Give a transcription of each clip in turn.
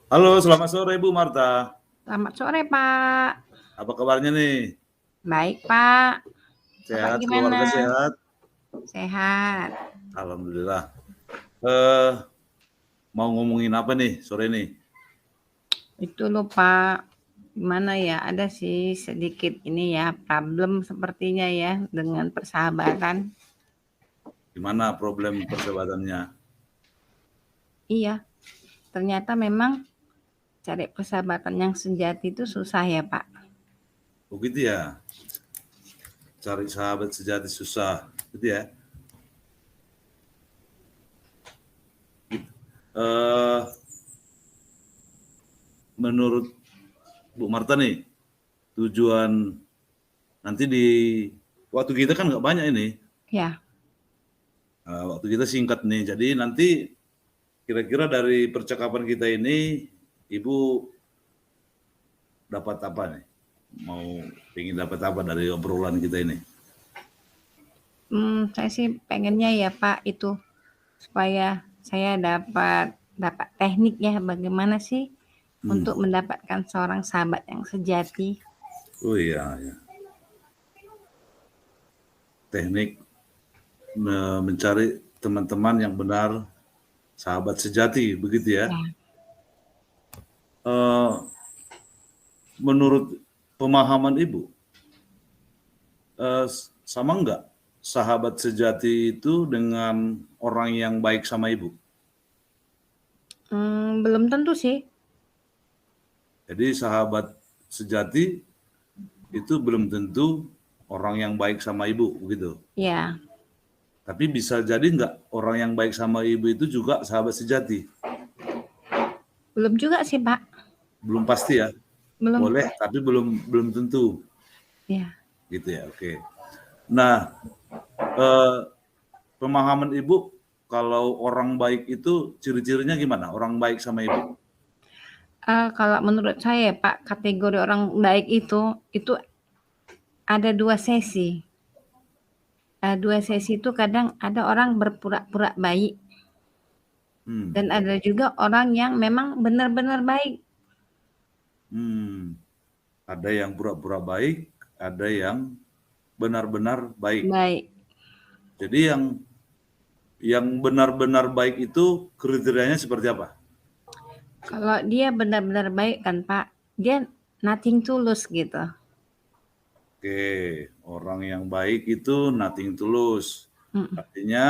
Halo, selamat sore Bu Marta. Selamat sore, Pak. Apa kabarnya nih? Baik, Pak. Bapak Sehat, gimana? keluarga sehat? Sehat. Alhamdulillah. Eh, mau ngomongin apa nih sore nih? Itu loh, Pak. Gimana ya? Ada sih sedikit ini ya, problem sepertinya ya dengan persahabatan. Gimana problem persahabatannya? Iya, ternyata memang cari persahabatan yang sejati itu susah ya, Pak. Begitu ya, cari sahabat sejati susah, gitu ya. Eh, menurut Bu Marta nih, tujuan nanti di waktu kita kan nggak banyak ini. Ya, Waktu kita singkat nih, jadi nanti kira-kira dari percakapan kita ini, Ibu dapat apa nih? Mau ingin dapat apa dari obrolan kita ini? saya sih pengennya ya, Pak, itu supaya saya dapat teknik ya bagaimana sih Hmm. untuk mendapatkan seorang sahabat yang sejati. Oh iya, ya. Teknik mencari teman-teman yang benar, sahabat sejati, begitu ya. Ya. Eh, menurut pemahaman Ibu, sama enggak sahabat sejati itu dengan orang yang baik sama Ibu? Belum tentu sih. Jadi sahabat sejati itu belum tentu orang yang baik sama Ibu, begitu. Ya, Tapi bisa jadi enggak orang yang baik sama Ibu itu juga sahabat sejati? belum juga sih, Pak. Belum pasti ya. Belum. Boleh, tapi belum belum tentu, Ya. gitu ya. Oke. Nah, eh, pemahaman Ibu kalau orang baik itu ciri-cirinya gimana? Orang baik sama Ibu? Kalau menurut saya, Pak, kategori orang baik itu ada 2 sesi. 2 sesi itu kadang ada orang berpura-pura baik Hmm. dan ada juga orang yang memang benar-benar baik. Hmm. Ada yang pura-pura baik, ada yang benar-benar baik. Baik. Jadi yang benar-benar baik itu kriterianya seperti apa? Kalau dia benar-benar baik kan, Pak, dia nothing tulus gitu. Oke, orang yang baik itu nothing tulus. Mhm. Artinya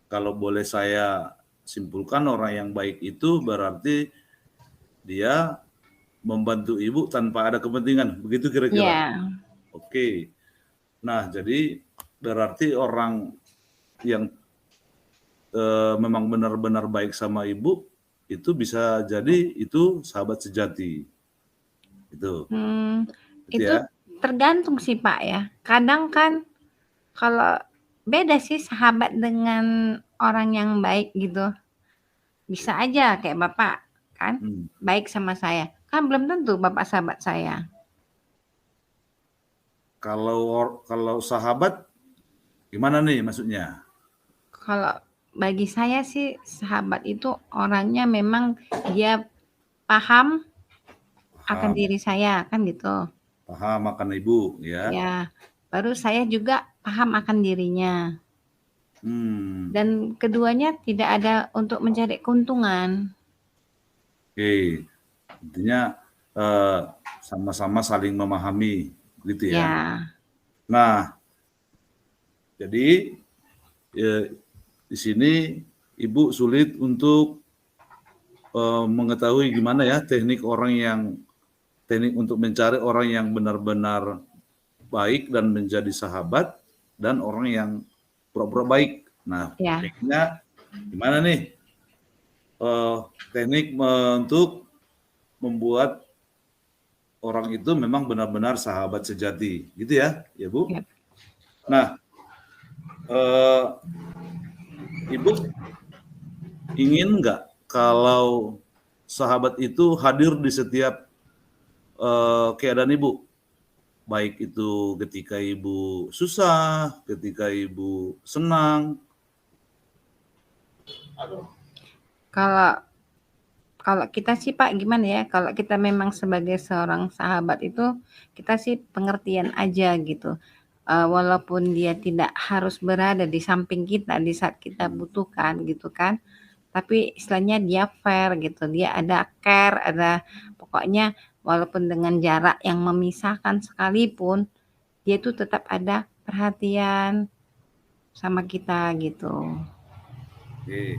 kalau boleh saya simpulkan orang yang baik itu berarti dia membantu ibu tanpa ada kepentingan, begitu kira-kira. Iya. Oke. Nah, jadi berarti orang yang memang benar-benar baik sama ibu itu bisa jadi itu sahabat sejati. Itu. Itu Itu ya. tergantung sih, Pak, ya. Kadang kan kalau beda sih sahabat dengan orang yang baik gitu. Bisa aja kayak Bapak kan Hmm. baik sama saya. Kan belum tentu Bapak sahabat saya. Kalau sahabat gimana nih maksudnya? Kalau bagi saya sih sahabat itu orangnya memang dia paham akan Paham, diri saya kan gitu. paham akan ibu ya. Ya, baru saya juga paham akan dirinya. Hmm. Dan keduanya tidak ada untuk mencari keuntungan. Oke. Intinya eh, sama-sama saling memahami, gitu ya. Ya, Nah, jadi di sini ibu sulit untuk mengetahui gimana ya teknik untuk mencari orang yang benar-benar baik dan menjadi sahabat dan orang yang pura-pura baik. Nah, ya. tekniknya gimana nih? Teknik untuk membuat orang itu memang benar-benar sahabat sejati, gitu ya, ya Bu. Ya. Nah, eh, Ibu ingin nggak kalau sahabat itu hadir di setiap keadaan Ibu? Baik itu ketika Ibu susah, ketika Ibu senang. Kalau Kalau kita sih Pak gimana ya, kalau kita memang sebagai seorang sahabat itu, kita sih pengertian aja gitu. Walaupun dia tidak harus berada di samping kita di saat kita butuhkan gitu kan, tapi istilahnya dia fair gitu, dia ada care, ada pokoknya walaupun dengan jarak yang memisahkan sekalipun, dia tuh tetap ada perhatian sama kita gitu. Oke.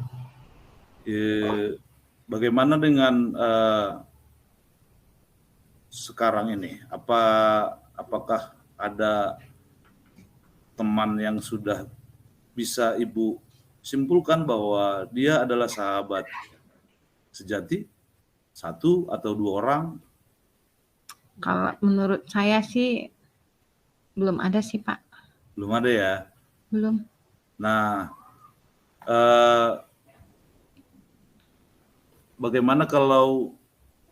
Bagaimana dengan sekarang ini? Apakah ada teman yang sudah bisa Ibu simpulkan bahwa dia adalah sahabat sejati, satu atau dua orang? Kalau menurut saya sih belum ada sih Pak. Belum ada ya? Belum. Nah, bagaimana kalau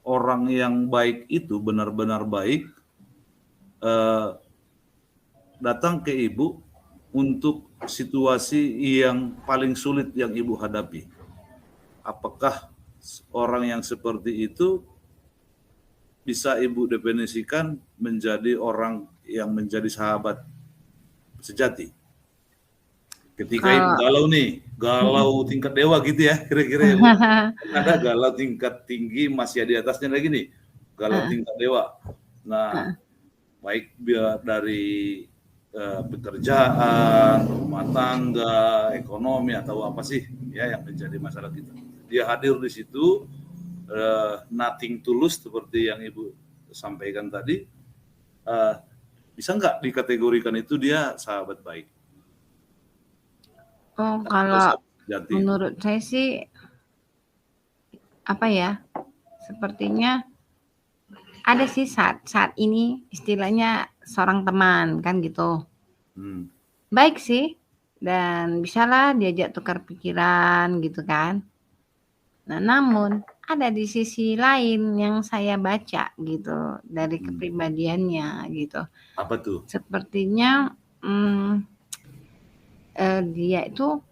orang yang baik itu benar-benar baik datang ke Ibu untuk situasi yang paling sulit yang Ibu hadapi? Apakah orang yang seperti itu bisa Ibu definisikan menjadi orang yang menjadi sahabat sejati? Ketika Ibu galau nih, galau tingkat dewa gitu ya, kira-kira ya Bu. Ada galau tingkat tinggi, masih di atasnya lagi nih, galau tingkat dewa. Nah, baik dari pekerjaan, rumah tangga, ekonomi atau apa sih ya yang menjadi masalah kita. Dia hadir di situ, nothing tulus seperti yang Ibu sampaikan tadi, bisa nggak dikategorikan itu dia sahabat baik? Oh, kalau menurut saya sih apa ya, sepertinya ada sih saat ini istilahnya seorang teman kan gitu. Baik sih, dan bisalah diajak tukar pikiran gitu kan. Nah, namun ada di sisi lain yang saya baca gitu dari kepribadiannya gitu. Apa tuh? Sepertinya dia itu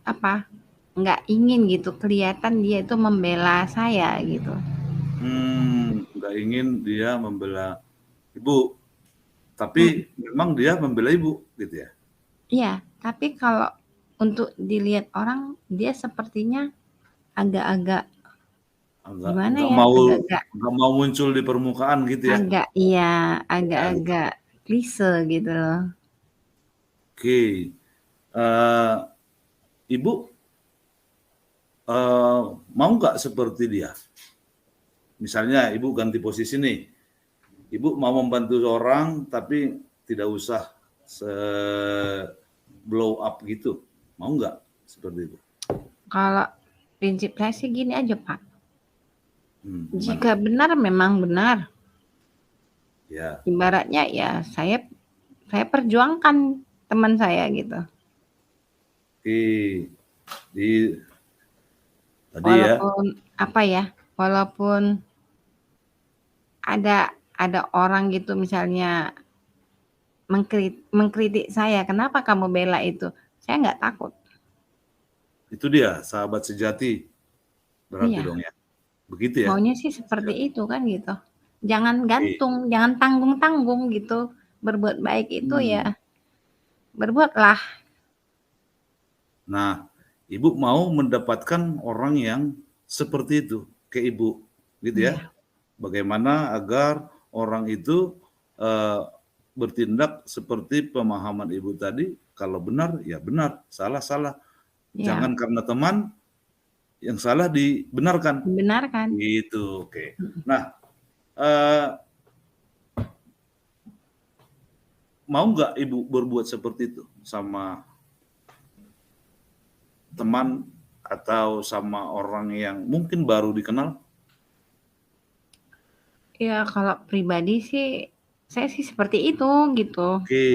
apa? Nggak ingin gitu kelihatan dia itu membela saya gitu. Nggak ingin dia membela Ibu, tapi memang dia membela Ibu gitu ya? Iya, tapi kalau untuk dilihat orang dia sepertinya agak-agak gimana ya? Nggak mau muncul di permukaan gitu ya? Agak-agak klise gitu loh. Oke, Ibu mau nggak seperti dia? Misalnya Ibu ganti posisi nih, Ibu mau membantu orang tapi tidak usah blow up gitu, mau nggak seperti itu? Kalau prinsip saya sih gini aja Pak, jika benar memang benar, ya. Ibaratnya ya saya perjuangkan teman saya gitu. Tadi walaupun apa ya, walaupun ada orang gitu misalnya mengkritik saya, kenapa kamu bela itu? Saya nggak takut. Itu dia sahabat sejati berarti dong ya, begitu ya? Maunya sih seperti itu kan gitu. Jangan gantung, jangan tanggung-tanggung gitu. Berbuat baik itu ya berbuatlah. Nah, Ibu mau mendapatkan orang yang seperti itu ke Ibu, gitu ya? Bagaimana agar orang itu bertindak seperti pemahaman Ibu tadi, kalau benar ya benar, salah salah. Jangan karena teman yang salah dibenarkan. Dibenarkan. Gitu, oke. Nah, mau nggak Ibu berbuat seperti itu sama teman atau sama orang yang mungkin baru dikenal? Ya kalau pribadi sih, saya sih seperti itu gitu. Oke,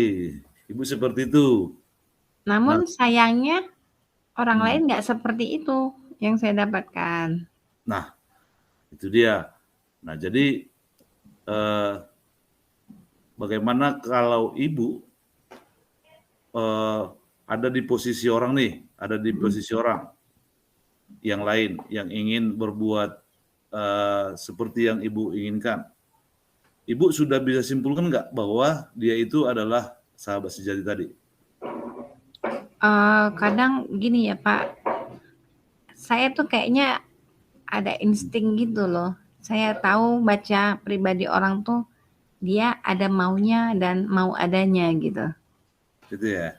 Ibu seperti itu. Namun sayangnya orang lain nggak seperti itu yang saya dapatkan. Nah, itu dia. Nah, jadi bagaimana kalau Ibu ada di posisi orang nih, ada di posisi orang. yang lain yang ingin berbuat seperti yang Ibu inginkan. Ibu sudah bisa simpulkan nggak bahwa dia itu adalah sahabat sejati tadi? Kadang gini ya Pak, saya tuh kayaknya ada insting gitu loh. Saya tahu baca pribadi orang tuh dia ada maunya dan mau adanya gitu. Gitu ya.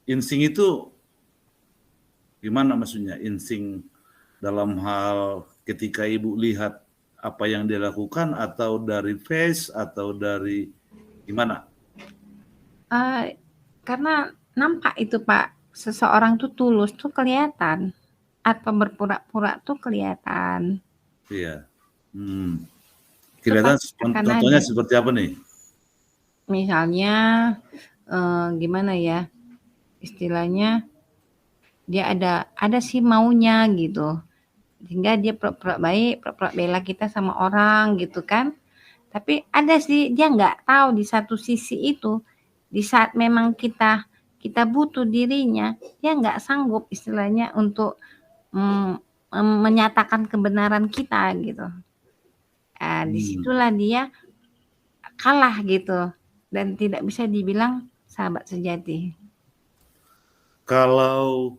Insting itu gimana maksudnya? Insting dalam hal ketika Ibu lihat apa yang dia lakukan atau dari face atau dari gimana? Karena nampak itu Pak, seseorang tuh tulus tuh kelihatan. Atau berpura-pura tuh kelihatan. Iya. Itu Kelihatan pasti akan contohnya ada. seperti apa nih? Misalnya gimana ya? Istilahnya dia ada sih maunya gitu. Sehingga dia pura-pura baik, pura-pura bela kita sama orang gitu kan. Tapi ada sih dia nggak tahu di satu sisi itu, di saat memang kita butuh dirinya, dia nggak sanggup istilahnya untuk menyatakan kebenaran kita gitu. Disitulah dia kalah gitu dan tidak bisa dibilang sahabat sejati. Kalau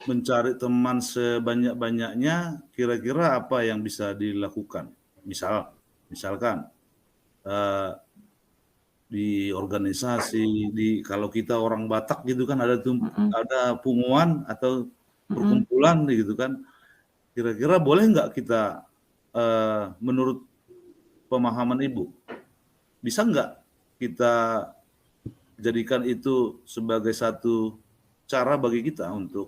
mencari teman sebanyak-banyaknya, kira-kira apa yang bisa dilakukan? Misalkan di organisasi, kalau kita orang Batak gitu kan ada punguan atau perkumpulan gitu kan. Kira-kira boleh nggak kita menurut pemahaman Ibu, bisa nggak kita jadikan itu sebagai satu cara bagi kita untuk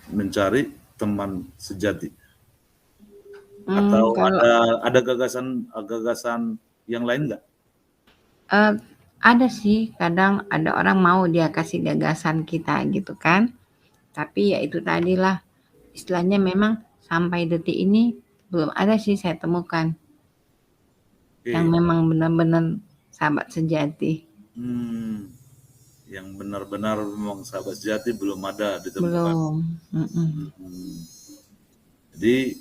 mencari teman sejati? Atau ada gagasan yang lain nggak? Ada sih, kadang ada orang mau dia kasih gagasan kita gitu kan. Tapi ya itu tadilah, istilahnya memang sampai detik ini belum ada sih saya temukan yang memang benar-benar sahabat sejati. Yang benar-benar memang sahabat sejati belum ada ditemukan. Belum. Jadi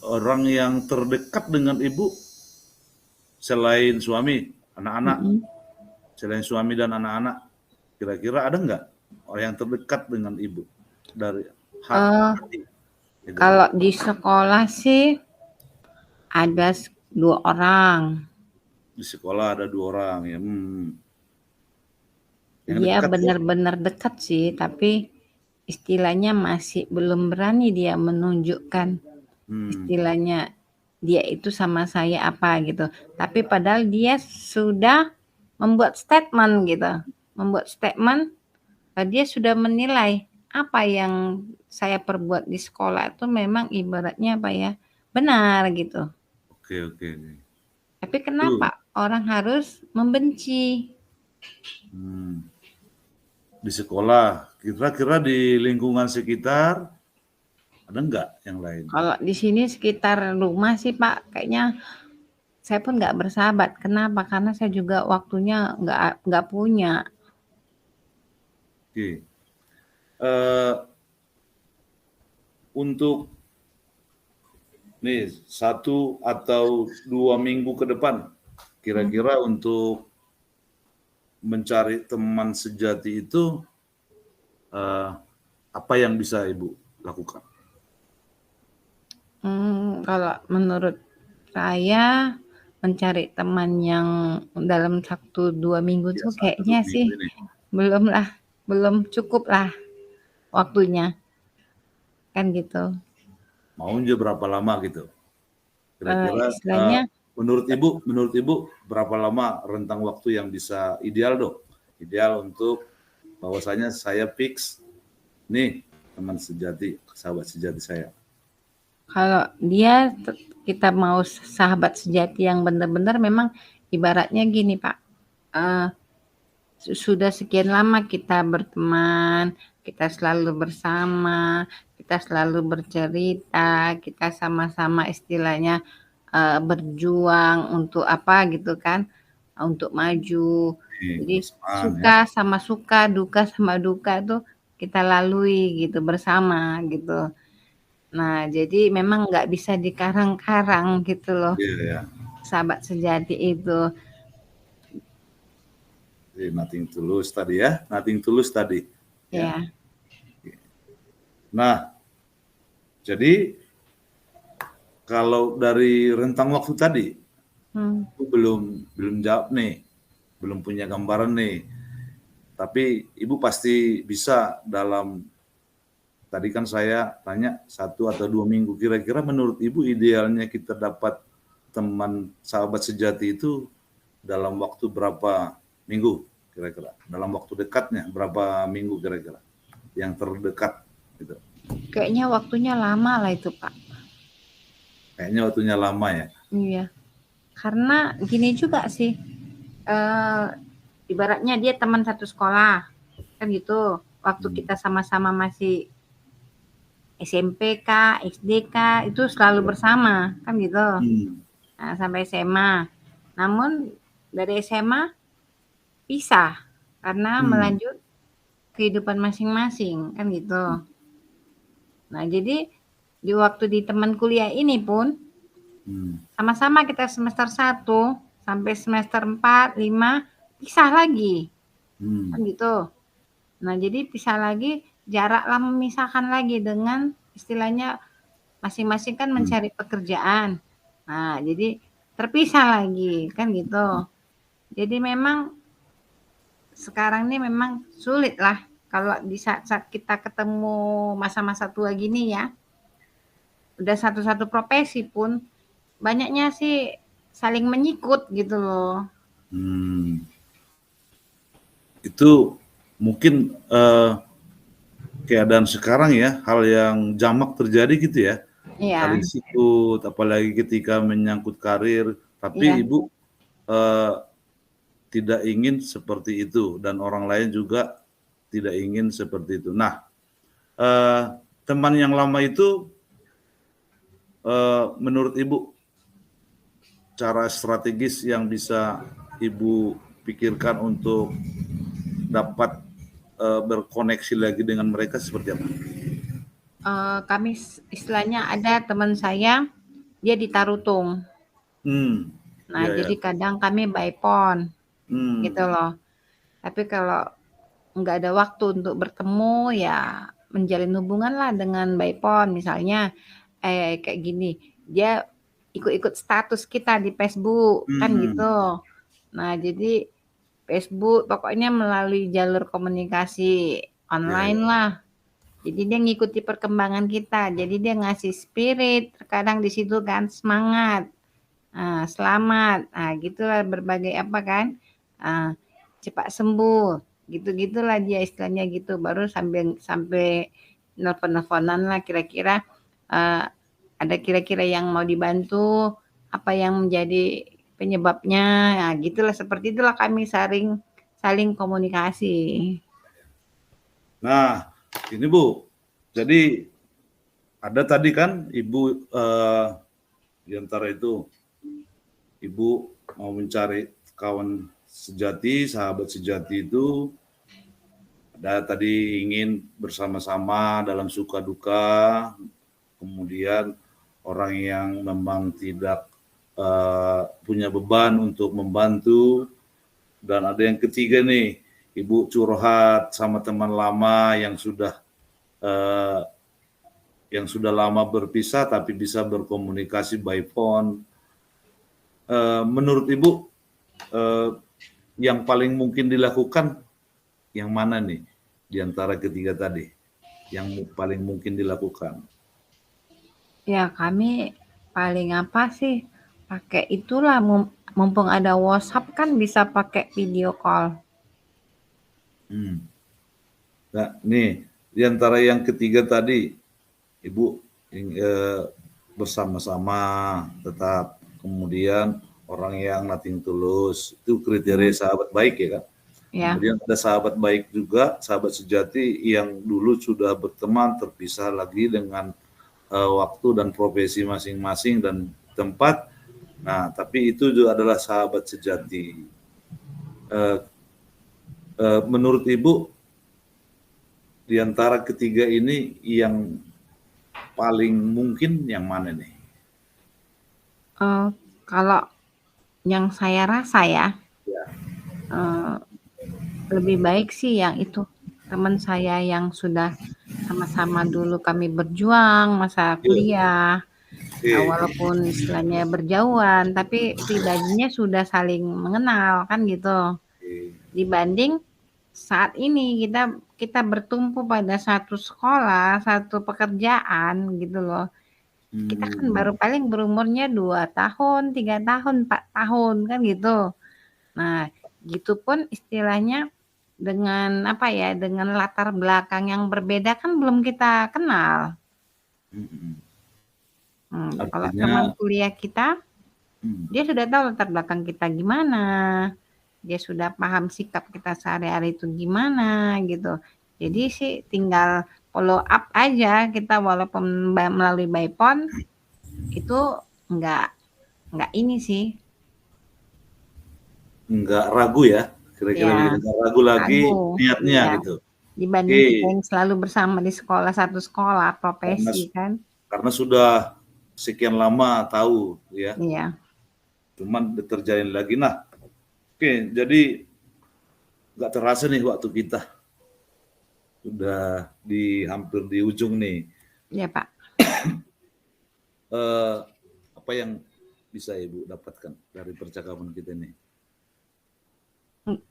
orang yang terdekat dengan Ibu selain suami, anak-anak, selain suami dan anak-anak, kira-kira ada nggak orang yang terdekat dengan Ibu dari hati? Kalau di sekolah sih ada 2 orang. Di sekolah ada 2 orang ya. Dia benar-benar dekat sih, tapi istilahnya masih belum berani dia menunjukkan istilahnya dia itu sama saya apa gitu. Tapi padahal dia sudah membuat statement gitu. Membuat statement, dia sudah menilai apa yang saya perbuat di sekolah itu memang ibaratnya apa ya, benar gitu. Oke. Tapi kenapa orang harus membenci? Di sekolah, kira-kira di lingkungan sekitar ada nggak yang lain? Kalau di sini sekitar rumah sih Pak, kayaknya saya pun nggak bersahabat. Kenapa? Karena saya juga waktunya nggak punya. Oke. Untuk nih 1 atau 2 minggu ke depan, kira-kira untuk mencari teman sejati itu apa yang bisa Ibu lakukan? Kalau menurut saya mencari teman yang dalam 1-2 minggu tuh kayaknya sih belum cukup lah waktunya. Kan gitu. Maunya berapa lama gitu? Kira-kira Istilahnya menurut Ibu berapa lama rentang waktu yang bisa ideal dong? Ideal untuk bahwasanya saya fix nih teman sejati, sahabat sejati saya. Kalau kita mau sahabat sejati yang benar-benar memang ibaratnya gini Pak, sudah sekian lama kita berteman, kita selalu bersama, kita selalu bercerita, kita sama-sama istilahnya berjuang untuk apa gitu kan. untuk maju. Jadi bersamaan ya. suka sama suka, duka sama duka tuh kita lalui gitu bersama gitu. Nah, jadi memang nggak bisa dikarang-karang gitu loh, Iya ya. sahabat sejati itu. Jadi nothing tulus tadi ya, nothing tulus tadi. Ya. Ya. Nah, jadi kalau dari rentang waktu tadi, aku belum jawab nih, belum punya gambaran nih. Tapi Ibu pasti bisa dalam, tadi kan saya tanya 1 atau 2 minggu, kira-kira menurut Ibu idealnya kita dapat teman sahabat sejati itu dalam waktu berapa minggu kira-kira? Dalam waktu dekatnya berapa minggu kira-kira? Yang terdekat gitu. Kayaknya waktunya lama lah itu, Pak. Kayaknya waktunya lama ya. Iya. Karena gini juga sih, ibaratnya dia teman satu sekolah, kan gitu. Waktu kita sama-sama masih SMP kah, SD kah, itu selalu bersama, kan gitu. Nah, sampai SMA. Namun dari SMA pisah karena melanjut kehidupan masing-masing, kan gitu. Nah, jadi di waktu di teman kuliah ini pun sama-sama kita semester 1 sampai semester 4, 5 pisah lagi. Kan gitu. Nah, jadi pisah lagi, jaraklah memisahkan lagi dengan istilahnya masing-masing kan mencari pekerjaan. Nah, jadi terpisah lagi, kan gitu. Jadi memang sekarang ini memang sulit lah kalau di saat-saat kita ketemu masa-masa tua gini ya. Udah satu-satu profesi pun banyaknya sih saling menyikut gitu loh. Itu mungkin keadaan sekarang ya, hal yang jamak terjadi gitu ya. Iya. Saling sikut, apalagi ketika menyangkut karir. Tapi Iya. Ibu tidak ingin seperti itu dan orang lain juga tidak ingin seperti itu. Nah, teman yang lama itu menurut Ibu cara strategis yang bisa Ibu pikirkan untuk dapat berkoneksi lagi dengan mereka seperti apa? Kami istilahnya ada teman saya, dia di Tarutung. Nah, jadi kadang kami by phone, gitu loh. Tapi kalau nggak ada waktu untuk bertemu, ya menjalin hubungan lah dengan by phone. Misalnya, kayak gini, dia ikut-ikut status kita di Facebook, kan gitu. Nah, jadi Facebook pokoknya melalui jalur komunikasi online lah. Jadi dia ngikuti perkembangan kita. Jadi dia ngasih spirit, terkadang di situ kan semangat, selamat, gitulah berbagai apa kan, cepat sembuh, gitu-gitulah dia istilahnya gitu. Baru sampai nelpon-nelponan lah kira-kira ada kira-kira yang mau dibantu, apa yang menjadi penyebabnya, nah gitulah, seperti itulah kami saling komunikasi. Nah, ini Bu, jadi ada tadi kan Ibu di antara itu Ibu mau mencari kawan sejati, sahabat sejati itu ada tadi ingin bersama-sama dalam suka duka, kemudian orang yang memang tidak punya beban untuk membantu, dan ada yang ketiga nih, Ibu curhat sama teman lama yang sudah lama berpisah tapi bisa berkomunikasi by phone. Menurut Ibu yang paling mungkin dilakukan yang mana nih di antara ketiga tadi yang paling mungkin dilakukan? Ya kami paling apa sih pakai itulah, mumpung ada WhatsApp kan bisa pakai video call. Nah, nih di antara yang ketiga tadi Ibu bersama-sama tetap, kemudian orang yang nothing tulus, itu kriteria sahabat baik ya kan? Ya. Kemudian ada sahabat baik juga, sahabat sejati yang dulu sudah berteman terpisah lagi dengan waktu dan profesi masing-masing dan tempat. Nah, tapi itu juga adalah sahabat sejati. Eh, menurut Ibu, di antara ketiga ini yang paling mungkin yang mana nih? Kalau yang saya rasa ya, Ya. lebih baik sih yang itu, teman saya yang sudah sama-sama dulu kami berjuang masa Iya. kuliah, Oke. walaupun istilahnya berjauhan, tapi pribadinya sudah saling mengenal kan gitu. Oke. Dibanding saat ini kita bertumpu pada satu sekolah, satu pekerjaan gitu loh. Kita kan baru paling berumurnya 2 tahun, 3 tahun, 4 tahun kan gitu. Nah, gitu pun istilahnya dengan apa ya, dengan latar belakang yang berbeda kan belum kita kenal. Mm-mm. Kalau teman Artinya, kuliah kita, dia sudah tahu latar belakang kita gimana, dia sudah paham sikap kita sehari-hari itu gimana gitu. Jadi sih tinggal follow up aja kita walaupun melalui by phone itu nggak ini sih, nggak ragu ya, kira-kira ya begitu. Nggak ragu lagi ragu, niatnya iya. gitu. Dibanding Oke, kita yang selalu bersama di sekolah, satu sekolah, karena profesi kan. karena sudah sekian lama tahu ya, Iya, cuman terjalin lagi. Nah, oke, jadi nggak terasa nih waktu kita udah hampir di ujung nih. iya Pak. Apa yang bisa Ibu dapatkan dari percakapan kita ini?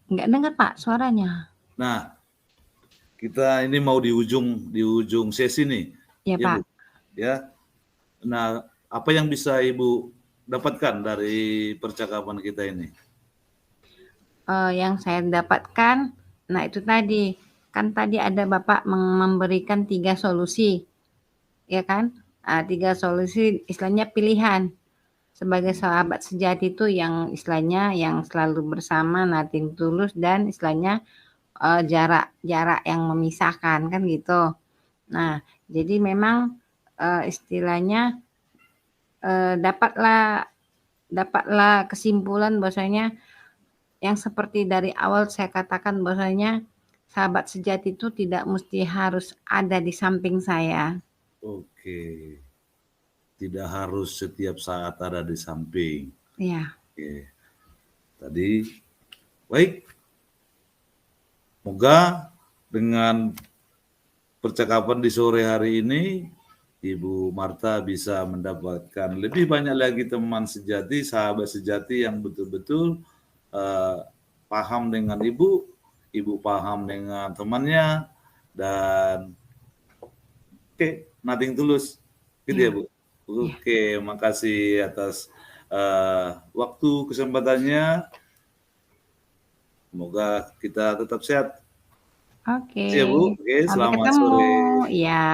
Nggak dengar Pak suaranya. Nah, kita ini mau di ujung sesi nih, Iya ya Bu. Pak. Ya. Nah, apa yang bisa Ibu dapatkan dari percakapan kita ini? Yang saya dapatkan, nah itu tadi, kan tadi ada Bapak memberikan 3 solusi, ya kan? 3 solusi istilahnya pilihan. Sebagai sahabat sejati itu yang istilahnya yang selalu bersama, nothing tulus dan istilahnya, jarak yang memisahkan, kan gitu. Nah, jadi memang, istilahnya, dapatlah kesimpulan bahwasanya yang seperti dari awal saya katakan bahwasanya sahabat sejati itu tidak mesti harus ada di samping saya. Oke, tidak harus setiap saat ada di samping. Iya. Oke, tadi baik. Semoga dengan percakapan di sore hari ini, Ibu Marta bisa mendapatkan lebih banyak lagi teman sejati, sahabat sejati yang betul-betul paham dengan Ibu, Ibu paham dengan temannya, dan nothing tulus, gitu ya Iya. Bu. Iya. Oke, makasih atas waktu kesempatannya. Semoga kita tetap sehat. Oke. Terima kasih ya Bu. Oke, Sampai selamat ketemu. sore. Iya.